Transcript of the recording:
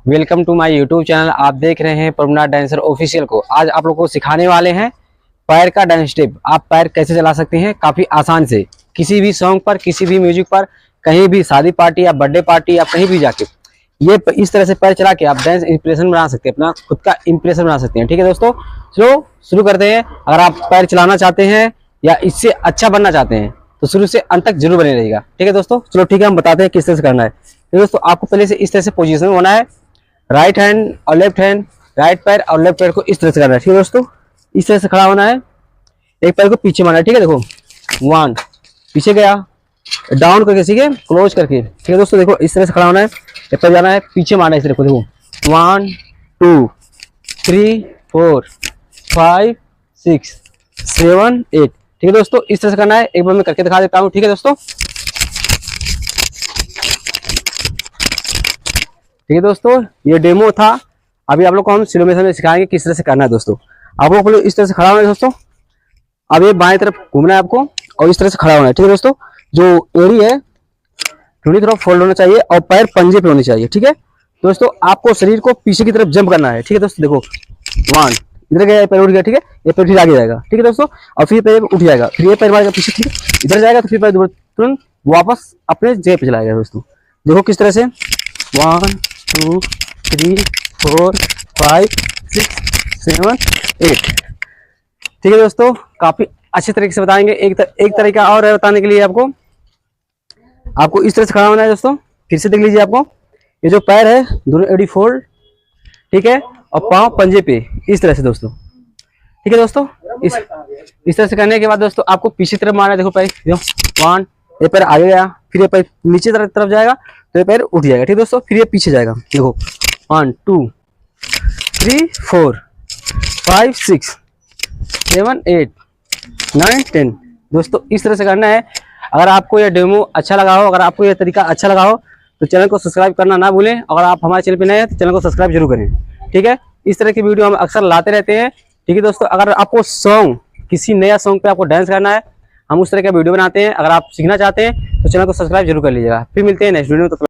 Welcome to my YouTube channel. आप देख रहे हैं प्रभुनाथ डांसर ऑफिशियल को। आज आप लोगों को सिखाने वाले हैं पैर का डांस स्टेप। आप पैर कैसे चला सकते हैं काफ़ी आसान से, किसी भी सॉन्ग पर, किसी भी म्यूजिक पर, कहीं भी शादी पार्टी या बर्थडे पार्टी या कहीं भी जाके ये इस तरह से पैर चला के आप डांस इंप्रेशन बना सकते हैं, अपना खुद का इंप्रेशन बना सकते हैं। ठीक है दोस्तों, चलो शुरू करते हैं। अगर आप पैर चलाना चाहते हैं या इससे अच्छा बनना चाहते हैं तो शुरू से अंत तक जरूर बने रहेगा। ठीक है दोस्तों, चलो ठीक है, हम बताते हैं किस तरह से करना है। तो दोस्तों आपको पहले से इस तरह से पोजीशन में होना है, राइट हैंड और लेफ्ट हैंड, राइट पैर और लेफ्ट पैर को इस तरह से करना है। ठीक है दोस्तों, इस तरह से खड़ा होना है, एक पैर को पीछे मारना है। ठीक है, देखो 1 पीछे गया, डाउन करके सीखे क्लोज करके। ठीक है दोस्तों, देखो इस तरह से खड़ा होना है, एक पैर जाना है, पीछे मारना है इस तरह को। देखो 1 2 3 4 5 6 7 8। ठीक है दोस्तों, इस तरह से करना है। एक बार मैं करके दिखा देता हूँ। ठीक है दोस्तों, ठीक है दोस्तों, ये डेमो था। अभी आप लोग को हम स्लो मोशन में सिखाएंगे किस तरह से करना है। दोस्तों आप लोग को इस तरह से खड़ा होना है। दोस्तों अब ये बाएं तरफ घूमना है आपको और इस तरह से खड़ा होना है। ठीक है दोस्तों, जो एड़ी है थोड़ी थोड़ा फोल्ड होना चाहिए और पैर पंजे पे होने चाहिए। ठीक है दोस्तों, आपको शरीर को पीछे की तरफ जंप करना है। ठीक है दोस्तों, देखो 1 इधर गया, पैर उठ गया। ठीक है, ये पैर फिर आगे जाएगा। ठीक है दोस्तों, और फिर पैर उठ जाएगा, फिर ये पैर मारेगा पीछे। ठीक है, इधर जाएगा तो फिर पैर तुरंत वापस अपने जगह पे चलाएगा। दोस्तों देखो किस तरह से 1 2 3 4 5 6 7 8। ठीक है दोस्तों, काफी अच्छे तरीके से बताएंगे। एक तरीका और है बताने के लिए आपको इस तरह से खड़ा होना है। दोस्तों फिर से देख लीजिए, आपको ये जो पैर है दोनों एडी फोल्ड, ठीक है, और पांव पंजे पे इस तरह से। दोस्तों ठीक है दोस्तों, इस तरह से करने के बाद दोस्तों आपको पीछे तरफ मारना है। देखो पैर 1, ये पैर आगे गया, फिर ये पैर नीचे तरफ जाएगा तो ये पैर उठ जाएगा। ठीक है दोस्तों, फिर ये पीछे जाएगा। देखो 1 2 3 4 5 6 7 8 9 10। दोस्तों इस तरह से करना है। अगर आपको यह डेमो अच्छा लगा हो, अगर आपको यह तरीका अच्छा लगा हो तो चैनल को सब्सक्राइब करना ना भूलें। अगर आप हमारे चैनल पर नए हैं तो चैनल को सब्सक्राइब जरूर करें। ठीक है, इस तरह की वीडियो हम अक्सर लाते रहते हैं। ठीक है दोस्तों, अगर आपको सॉन्ग, किसी नया सॉन्ग पे आपको डांस करना है, हम उस तरह का वीडियो बनाते हैं। अगर आप सीखना चाहते हैं तो चैनल को सब्सक्राइब जरूर कर लीजिएगा। फिर मिलते हैं नेक्स्ट वीडियो में।